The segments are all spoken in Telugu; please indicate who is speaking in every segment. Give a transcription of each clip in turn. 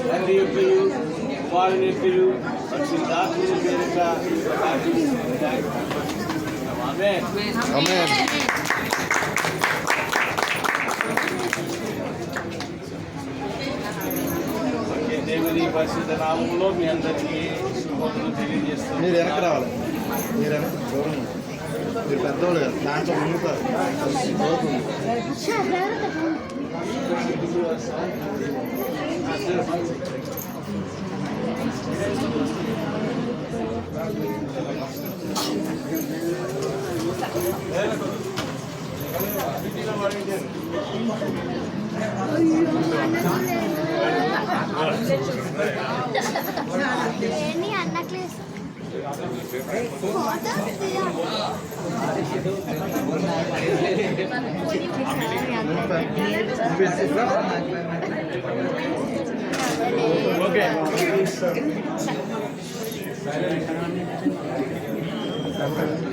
Speaker 1: తండ్రి యొక్కయు కుమారుని యొక్కయు పరిశుద్ధాత్మని పేరిట ఆమేన్.
Speaker 2: ఆమేన్.
Speaker 1: దేవుని పరిశుద్ధ నామములో మీ అందరికీ శుభములు తెలియజేస్తున్నాను.
Speaker 2: మీరు వెనక్కి రావాలి, మీరు వెనక్కి దూరం, మీరు పెద్దవాళ్ళు కదా, దాంట్లో ముందుతారు.
Speaker 1: ఓకే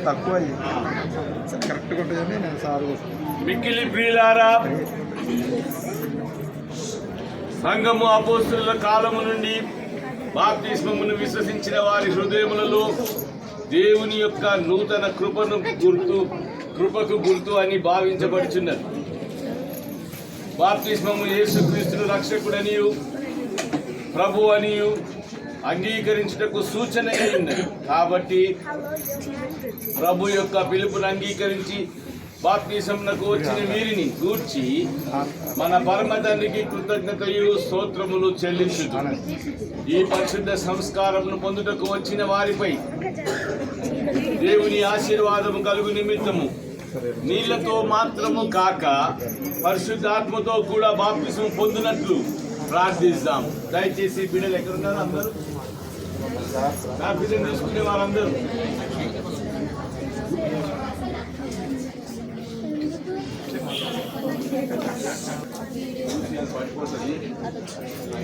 Speaker 2: తక్కువ కరెక్ట్గా ఉంటుందని నేను సార్
Speaker 1: మిక్కిలి ప్రియులారా, సంఘము అపోస్తుల కాలము నుండి బాప్తిస్మమును విశ్వసించిన వారి హృదయములలో దేవుని యొక్క నూతన కృపకు గుర్తు అని భావించబడుచున్నది. బాప్తిస్మము యేసుక్రీస్తును రక్షకుడనియు ప్రభు అనియు అంగీకరించుటకు సూచన ఉన్నది. కాబట్టి ప్రభు యొక్క పిలుపును అంగీకరించి బాప్తిసమునకు వచ్చిన వీరిని గూర్చి మన పరమ తండ్రికి కృతజ్ఞతయు స్తోత్రములు చెల్లించుచు ఈ పరిశుద్ధ సంస్కారమును పొందుటకు వచ్చిన వారిపై దేవుని ఆశీర్వాదము కలుగు నిమిత్తము నీళ్లతో మాత్రము కాక పరిశుద్ధాత్మతో కూడా బాప్తిసము పొందినట్లు ప్రార్థిస్తాం. దయచేసి బిడ్డలు ఎక్కడున్నారు అందరూ బాప్తిసం తీసుకునే వారందరూ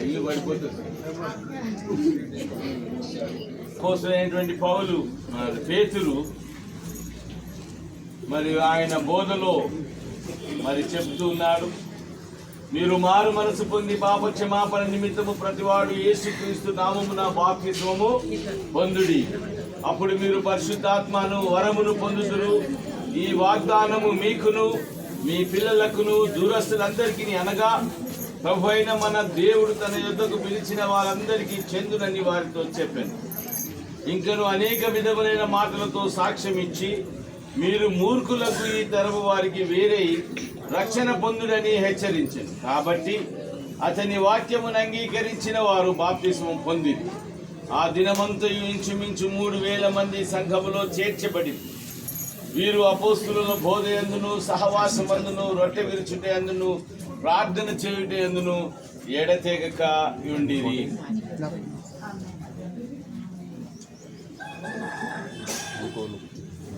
Speaker 1: ఇల్లు పడిపోతుంది. కోసమైనటువంటి పౌలు పేతురు మరి ఆయన బోధలో మరి చెప్తూ ఉన్నాడు, మీరు మారు మనసు పొంది పాప క్షమాపణ నిమిత్తము ప్రతివాడు యేసుక్రీస్తు నామమున బాప్తిస్మము పొందుడి, అప్పుడు మీరు పరిశుద్ధాత్మను వరమును పొందుదురు. ఈ వాగ్దానము మీకును మీ పిల్లలకును దూరస్తులందరికీ అనగా ప్రభు అయిన మన దేవుడు తన యుద్ధకు పిలిచిన వారందరికీ చెందునని వారితో చెప్పాను. ఇంకను అనేక విధములైన మాటలతో సాక్ష్యం ఇచ్చి మీరు మూర్ఖులకు ఈ తరపు వారికి వేరే రక్షణ పొందుడని హెచ్చరించారు. కాబట్టి అతని వాక్యమును అంగీకరించిన వారు బాప్తిస్మం పొందిరి. ఆ దినమంతయు ఇంచుమించు 3000 మంది సంఘములో చేర్చబడి వీరు అపోస్తుల బోధ యందును సహవాసమందును రొట్టె విరుచుట యందును ప్రార్థన చేయుట యందును ఎడతెగక ఉండిరి.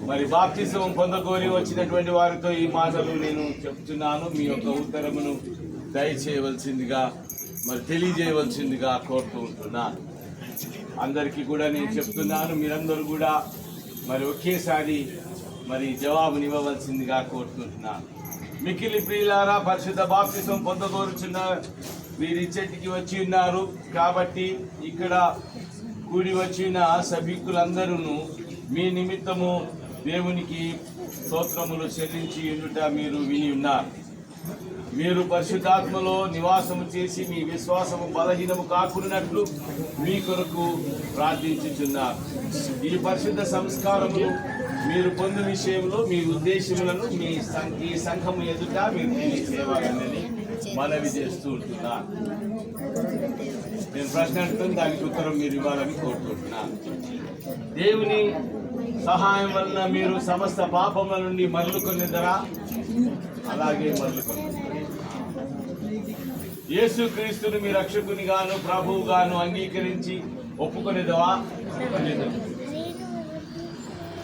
Speaker 1: మరి బాప్తిస్మం పొందకోరి వచ్చినటువంటి వారితో ఈ మాటలు నేను చెప్తున్నాను. మీ యొక్క ఉత్తరమును దయచేయవలసిందిగా మరి తెలియజేయవలసిందిగా కోరుతూ ఉంటున్నాను. అందరికీ కూడా నేను చెప్తున్నాను, మీరందరూ కూడా మరి ఒకేసారి మరి జవాబునివ్వవలసిందిగా కోరుకుంటున్నాను. మిక్కిలి ప్రియులారా, పరిశుద్ధ బాప్తిస్మం పొందకోరుచున్న వీరి చెట్టుకి వచ్చి ఉన్నారు. కాబట్టి ఇక్కడ కూడి వచ్చిన సభికులందరూ మీ నిమిత్తము దేవునికి స్తోత్రములు చెల్లించి ఉండుట మీరు విని ఉన్నారు. మీరు పరిశుద్ధాత్మలో నివాసము చేసి మీ విశ్వాసము బలహీనము కాకున్నట్లు మీ కొరకు ప్రార్థించుచున్నారు. ఈ పరిశుద్ధ సంస్కారములు మీరు పొందు విషయంలో మీ ఉద్దేశములను ఈ సంఘము ఎదుట మీరు తెలియచేయాలని మనవి చేస్తూ ఉంటున్నాను. నేను ప్రశ్న అడుగుతుంది, దానికి ఉత్తరం మీరు ఇవ్వాలని కోరుకుంటున్నాను. దేవుని సహాయం వలన మీరు సమస్త పాపముల నుండి మరలుకొనిదరా? అలాగే మరలుకొన్నారు. యేసుక్రీస్తును మీ రక్షకునిగాను ప్రభువుగాను అంగీకరించి ఒప్పుకొనిదవా?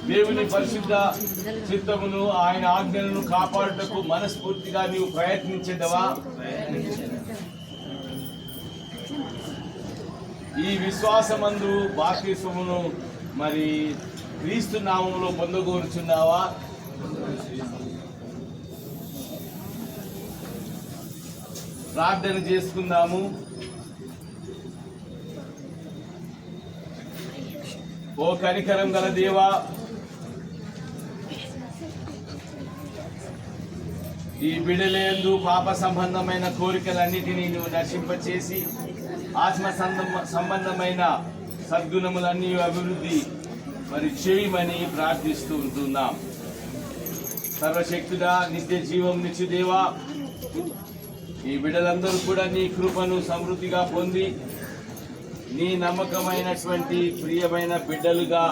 Speaker 1: దేవుని పరిశుద్ధ చిత్తమును ఆయన ఆజ్ఞలను కాపాడుటకు మనస్ఫూర్తిగా నీవు ప్రయత్నించేదవా? ఈ విశ్వాసమందు బాప్తిస్మమును మరి క్రీస్తు నామములో పొందగోరుచున్నావా? ప్రార్థన చేసుకుందాము. ఓ కనికరం గల దేవా, ఈ బిడలేందు పాప సంబంధమైన కోరికలన్నిటినీ నువ్వు నశింపచేసి ఆత్మ సంబంధమైన సద్గుణములన్నీ అభివృద్ధి చేయమని ప్రార్థిస్తూ ఉంటున్నాం. సర్వశక్తుడా, నిత్య జీవం నిత్య దేవా, ఈ బిడ్డలందరూ కూడా నీ కృపను సమృద్ధిగా పొంది నీ నమ్మకమైనటువంటి ప్రియమైన బిడ్డలుగా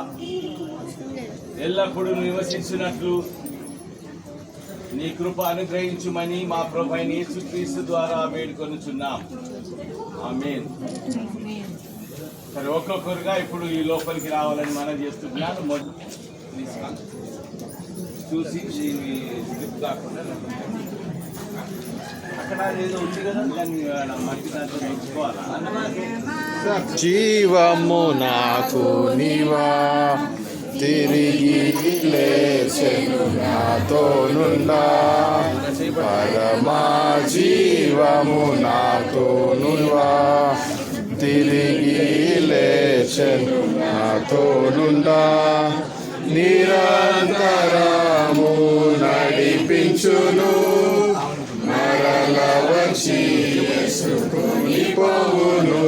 Speaker 1: ఎల్లప్పుడూ నివసించినట్లు నీ కృప అనుగ్రహించుమని మా ప్రభువైన యేసుక్రీస్తు ద్వారా వేడుకొనుచున్నాం. ఆమేన్. సరే, ఒక్కొక్కరుగా ఇప్పుడు ఈ లోపలికి రావాలని మనం చేస్తున్నాను. చూసి స్లిప్ కాకుండా అక్కడ ఏదో ఉంది కదా, దాన్ని మట్టి దాంట్లో నేర్చుకోవాలా?
Speaker 2: జీవము నాకు నీవా, తిరిగి లేచెను నాతో నుండా, పరమా జీవము నాతో నువ్వా, తిరిగి లేచెను నాతో నుండా, నిరంతరము నడిపించును, మరల వచ్చి యేసుకొని పోవును,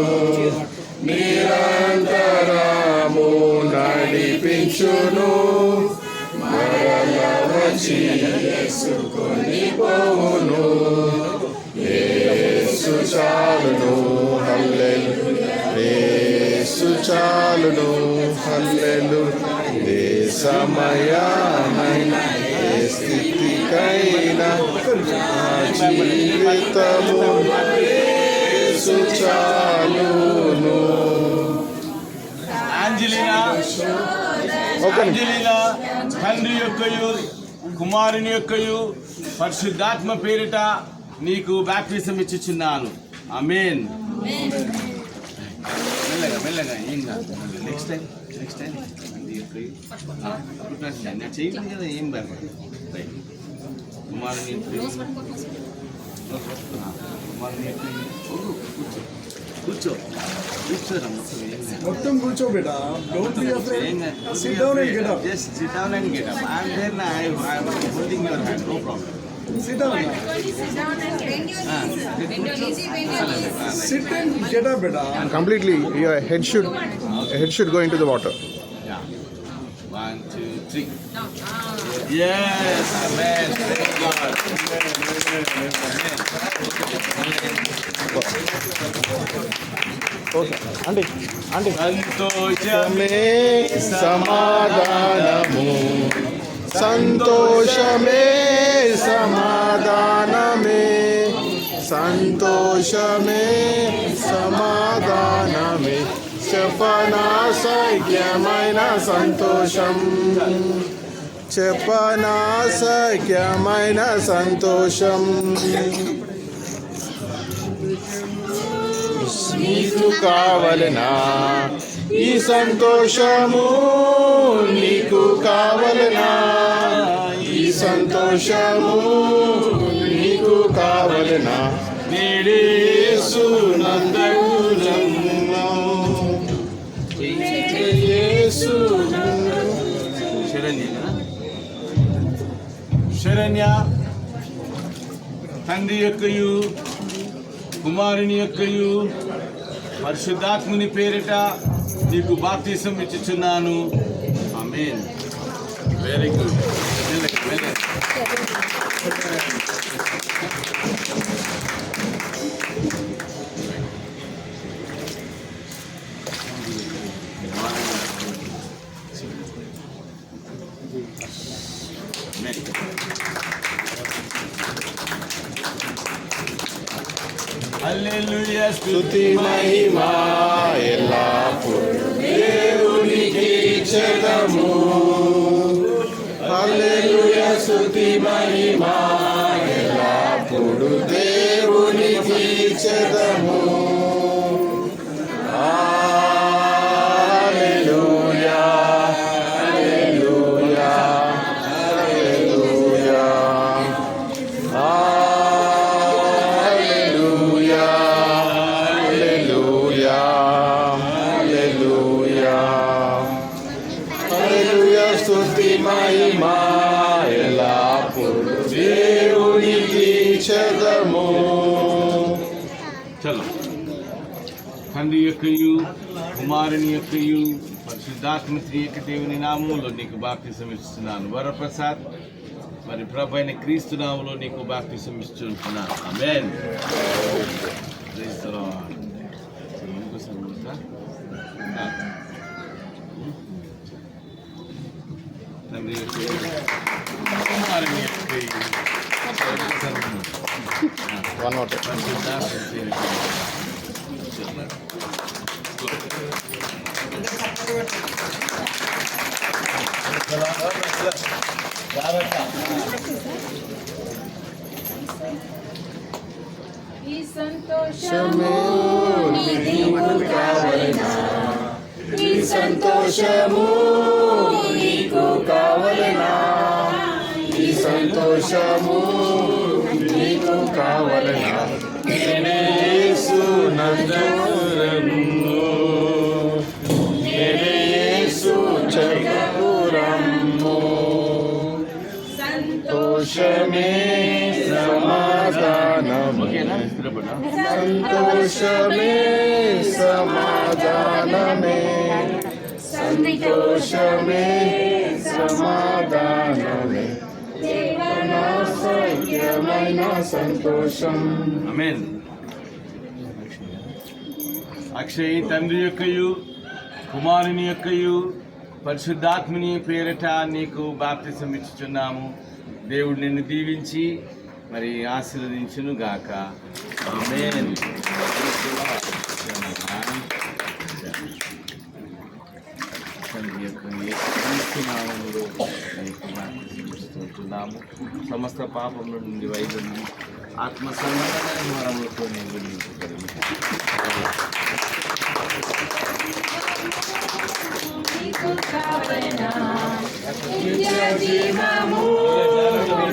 Speaker 2: నిరంతరము నడిపించును, మరల వచ్చి యేసుకొని పోవును. యేసు చాలును, హల్లెలూయా, యేసు చాలును, హల్లెలూయా. ఏ సమయానైనా ఏ స్థితికైనా నా జీవితము యేసు చాలును.
Speaker 1: ఆంజలినా, తండ్రి యొక్కయు కుమారుని యొక్కయు పరిశుద్ధాత్మ పేరిట నీకు బాప్టిజం ఇచ్చుచున్నాను. ఆమేన్. మెల్లగా మెల్లగా ఏం కాదు. నెక్స్ట్ టైం చేయలేదు కదా, ఏం భయపడదు. కుమారుని కూర్చో కూర్చోరా,
Speaker 3: మొత్తం కూర్చో బేటా. Don't be afraid. Sit down and get up.
Speaker 1: Just sit down and get up. I'm there now. I'm holding your hand. No problem.
Speaker 3: Sit down. Sit and get up beta.
Speaker 2: Completely, your head should go into the water.
Speaker 1: Yeah. 1, 2, 3. Yes. Amen. Thank God.
Speaker 2: Okay. Auntie.
Speaker 1: సంతోషమే
Speaker 2: సమాధానము, సంతోషమే సమాధానమే, సంతోషమే సమాధానమే, చెప్పనాశక్యమైన సంతోషం, చెప్పనాశక్యమైన సంతోషం. నీకు కావలనా ఈ సంతోషము, నీకు కావలనా ఈ సంతోషము, నీకు కావలనా నేడేసు నందగురము, యేసు
Speaker 1: శరణ్య, తండ్రి యొక్కయు కుమారుని యొక్కయు పరిశుద్ధాత్ముని పేరిట నీకు బాప్తిసం ఇచ్చుచున్నాను. ఆమేన్. Very good. హల్లెలూయా.
Speaker 2: స్తుతి మహిమా ఎల్లప్పుడూ దేవునికి చెదము, హల్లెలూయా. స్తుతి మహిమా ఎల్లప్పుడూ దేవునికి చెదము, హల్లెలూయా, హల్లెలూయా, హల్లెలూయా, హల్లెలూయా.
Speaker 1: చలో. తండ్రి యొక్కయు కుమారుని యొక్కయు పరిశుద్ధాత్మ త్రియక దేవుని నామంలో నీకు బాప్తిసం ఇస్తున్నాను. వరప్రసాద్ మరి ప్రభు అయిన క్రీస్తు నామంలో నీకు బాప్తిసం ఇస్తున్నాను. ఆమేన్. Praise the Lord. తండ్రి యొక్కయు కుమారుని యొక్కయు
Speaker 2: వన్ నోట్
Speaker 1: పరిశుద్ధాత్మ త్రియక
Speaker 4: ఈ సంతోషము నీకు కావలెనా, ఈ సంతోషము నీకు కావలెనా, ఈ సంతోషము నీకు కావలెనా,
Speaker 1: యేసు నందరము యేసు
Speaker 2: చకురము సంతోషమే సమాధానమే సంతోషమే సమాధానమే సంతోషమే సమాధానమే నా సత్యమైన సంతోషం.
Speaker 1: ఆమేన్. అక్షయ్ తండ్రి యొక్కయు కుమారుని యొక్కయు పరిశుద్ధాత్మని పేరిట నీకు బాప్తిసం ఇచ్చుచున్నాము. దేవుడు నిన్ను దీవించి మరి ఆశీర్వదించును గాక. ఆమేన్. తండ్రి యొక్క యేసు నామములో నీకు బాప్తిసం ఇస్తున్నాము. సమస్త పాపం నుండి వైద్యం ఆత్మ సంబంధమైన వరములతో నేను నింపబడింది.
Speaker 4: నీకు కావలెనా, నిత్య జీవము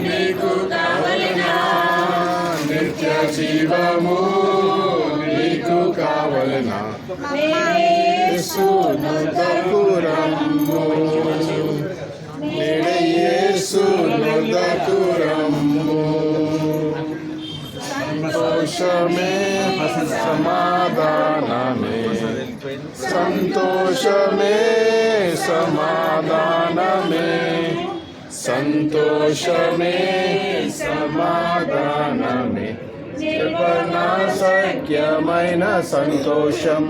Speaker 4: నీకు కావలెనా,
Speaker 2: నిత్య జీవము నీకు కావలెనా, యేసు నొద్దకు రమ్ము, నేడే యేసు నొద్దకు రమ్ము. సంతోషమే సమాధానమే సంతోషమే సమాధానమే సంతోషమే సమాధానమే చెప్పన సఖ్యమైన సంతోషం.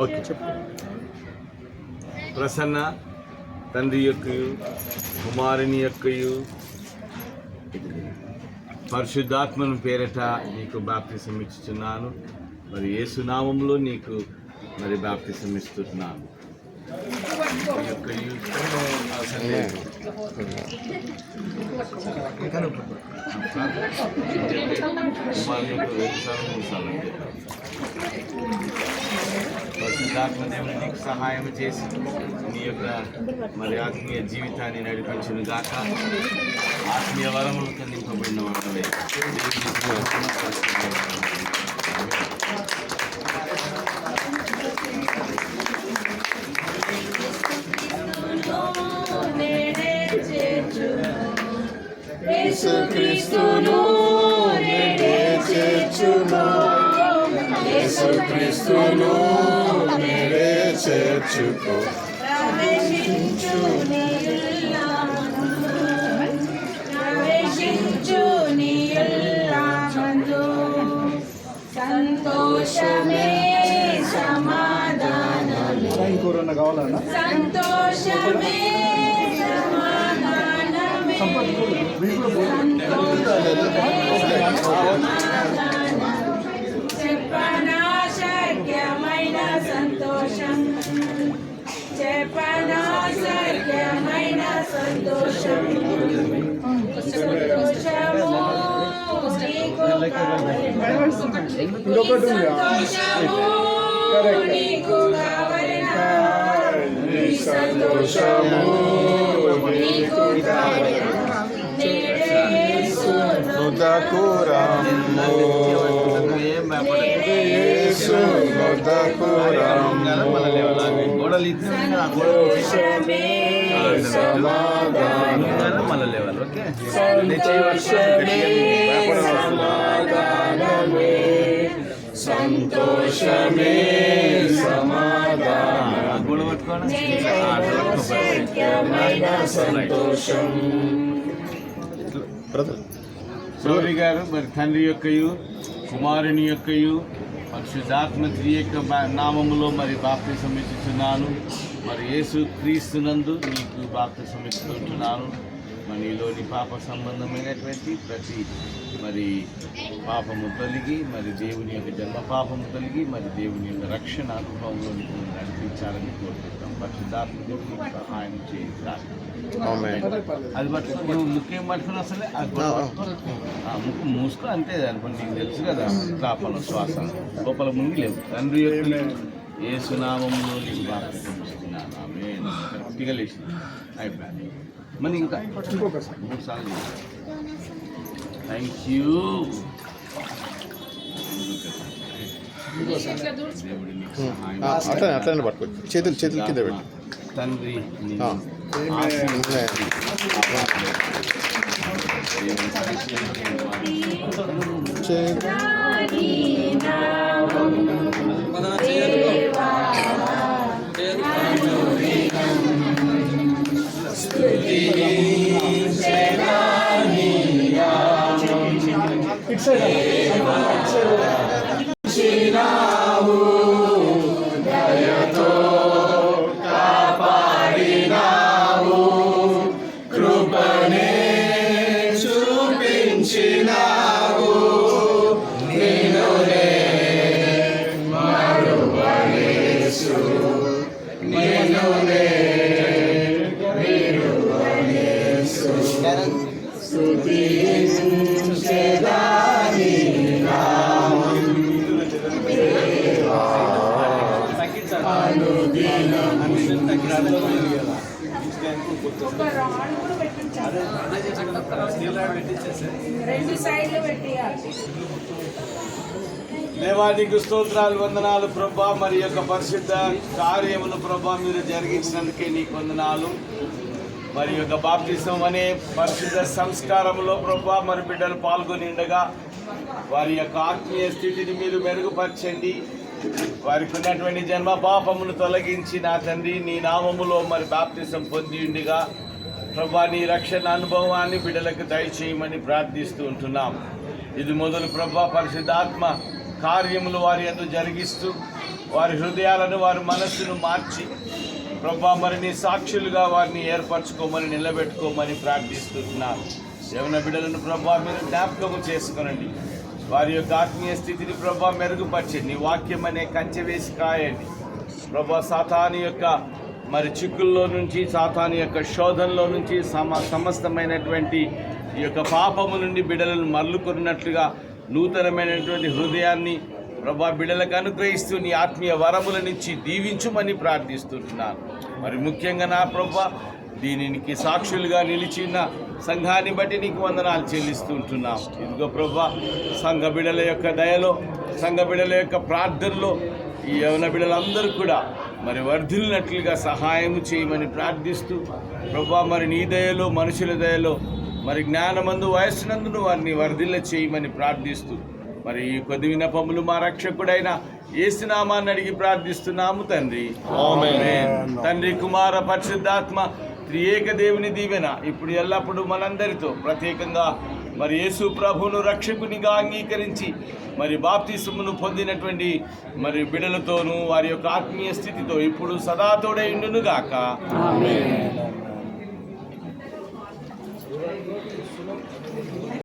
Speaker 1: ఓకే చెప్పు. ప్రసన్న తండ్రి యొక్కయు కుమారుని యొక్కయు పరిశుద్ధాత్మను పేరట నీకు బాప్తిసం ఇచ్చుచున్నాను. మరి యేసు నామములో నీకు మరి బాప్తిసం ఇస్తున్నాను. యొక్కయు కుమారుని యొక్క పరిశుద్ధాత్మ దేవుని నీకు సహాయం చేసి నీ యొక్క మరి ఆత్మీయ జీవితాన్ని నడిపించును గాక. ఆత్మీయ వరములతో నింపబడిన వాడవే.
Speaker 2: యేసుక్రీస్తును నేడే చేర్చును, యేసుక్రీస్తును నేడే చేర్చుకో.
Speaker 4: ప్రవేశించు నీ ఇల్లామందు, సంతోషమే సమాధానమే,
Speaker 3: ఇంకోరన్నా కావాలన్నా
Speaker 4: సంతోషమే సమాధానమే, చెప్పనాశక్యమైన సంతోషం, చెప్పనాశక్యమైన సంతోషం, సంతోషము నీకు కావలెనా,
Speaker 3: ఇంకొకటి ఉందా?
Speaker 4: సంతోషము నీకు కావలెనా,
Speaker 2: సంతోషము
Speaker 4: నీకు కావలెనా, నేడే యేసు
Speaker 2: నొద్దకు రమ్ము, యేసు నొద్దకు రమ్ము.
Speaker 4: సంతోషమే
Speaker 2: సమాధానం
Speaker 1: మళ్ళీ లేవాలి. ఓకే
Speaker 2: సంతోషమే సమాధానమే
Speaker 4: సంతోషమే సమాధానం
Speaker 1: గొడవ పట్టుకోండి.
Speaker 4: సత్యమైన సంతోషం.
Speaker 2: బ్రదర్
Speaker 1: సౌరి గారు మరి తండ్రి యొక్కయు కుమారుని యొక్కయు పరిశుద్ధాత్మ త్రియక నామములో మరి బాప్తిసం ఇస్తున్నాను. మరి యేసు క్రీస్తునందు మీకు బాప్తిసం ఇస్తుంటున్నాను. మరి నీలోని పాప సంబంధమైనటువంటి ప్రతి మరి పాపము తొలగి మరి దేవుని యొక్క జన్మ పాపము తొలగి మరి దేవుని యొక్క రక్షణ అనుభవంలో నడిపించాలని కోరుకుంటాం. పరిశుద్ధాత్మ దేవుని సహాయం చేయించాలి.
Speaker 2: ఆమేన్.
Speaker 1: అది పట్టు నువ్వు ముఖ్యం పట్టుకుని అసలే అది ముక్కు మూసుకో అంతే. అనుకోండి నీకు తెలుసు కదా లోపల శ్వాస లోపల ముందు లేవు. తండ్రి యొక్క యేసునామములో నీకు బాప్తిసం ఇస్తున్నాను. ఆమేన్. గట్టిగా లేచి అయిపోయింది. మరి ఇంకా
Speaker 3: ఇంకొకసారి
Speaker 1: 3 సార్లు థ్యాంక్ యూ. దేవుడి నీకు సహాయం
Speaker 2: అట్లనే పట్టుకోండి. చేతులు కింద పెట్టి.
Speaker 1: తండ్రి నీ
Speaker 2: ఆ.
Speaker 1: ఆశీర్వదించు.
Speaker 3: ఇట్ సైడ్
Speaker 4: ఒక రాడ్ కూడా పెట్టించాలి. 2 సైడ్లు పెట్టియాలి.
Speaker 1: దేవానికి స్తోత్రాలు వందనాలు ప్రభా. మరి యొక్క పరిశుద్ధ కార్యములు ప్రభా మీరు జరిగించినందుకే నీకు వందనాలు. మరి యొక్క బాప్తిసం అనే పరిశుద్ధ సంస్కారంలో ప్రభా మరి బిడ్డలు పాల్గొని ఉండగా వారి యొక్క ఆత్మీయ స్థితిని మీరు మెరుగుపరచండి. వారికి ఉన్నటువంటి జన్మ పాపమును తొలగించి నా తండ్రి నీ నామములో మరి బాప్తిసం పొంది ఉండిగా ప్రభా నీ రక్షణ అనుభవాన్ని బిడ్డలకు దయచేయమని ప్రార్థిస్తూ ఉంటున్నాం. ఇది మొదలు ప్రభా పరిశుద్ధాత్మ కార్యములు వారి యందు జరిగిస్తూ వారి హృదయాలను వారి మనస్సును మార్చి ప్రభా మరి నీ సాక్షులుగా వారిని ఏర్పరచుకోమని నిలబెట్టుకోమని ప్రార్థిస్తున్నాను. యవన బిడ్డలను ప్రభా మీరు జ్ఞాపకము చేసుకొనండి. వారి యొక్క ఆత్మీయ స్థితిని ప్రభా మెరుగుపరచండి. నీ వాక్యం అనే కంచె వేసి కాయండి ప్రభా. సాతాను యొక్క మరి చిక్కుల్లో నుంచి సాతాను యొక్క శోధనలో నుంచి సమస్తమైనటువంటి ఈ యొక్క పాపము నుండి బిడ్డలను మరలుకొన్నట్లుగా నూతనమైనటువంటి హృదయాన్ని ప్రభా బిడ్డలకు అనుగ్రహిస్తూ నీ ఆత్మీయ వరములనిచ్చి దీవించుమని ప్రార్థిస్తున్నాను. మరి ముఖ్యంగా నా ప్రభా దీనికి సాక్షులుగా నిలిచిన సంఘాన్ని బట్టి నీకు వందనాలు చెల్లిస్తుంటున్నాం. ఇదిగో ప్రభా సంఘ బిడ్డల యొక్క దయలో సంఘ బిడ్డల యొక్క ప్రార్థనలో ఈ యవన బిడ్డలందరూ కూడా మరి వర్ధిల్లినట్లుగా సహాయం చేయమని ప్రార్థిస్తూ ప్రభా మరి నీ దయలో మనుషుల దయలో మరి జ్ఞానమందు వయస్సునందును వారిని వర్ధిల్ల చేయమని ప్రార్థిస్తూ మరి ఈ కొద్ది విన్నపములు మా రక్షకుడైన యేసు నామాన్ని అడిగి ప్రార్థిస్తున్నాము తండ్రి. ఆమేన్. తండ్రి కుమార పరిశుద్ధాత్మ త్రియేక దేవుని దీవెన ఇప్పుడు ఎల్లప్పుడూ మనందరితో ప్రత్యేకంగా మరి యేసు ప్రభువును రక్షకునిగా అంగీకరించి మరి బాప్తిసమును పొందినటువంటి మరి బిడ్డలతోనూ వారి యొక్క ఆత్మీయ స్థితితో ఇప్పుడు సదా తోడై ఉండును గాక. ఆమేన్.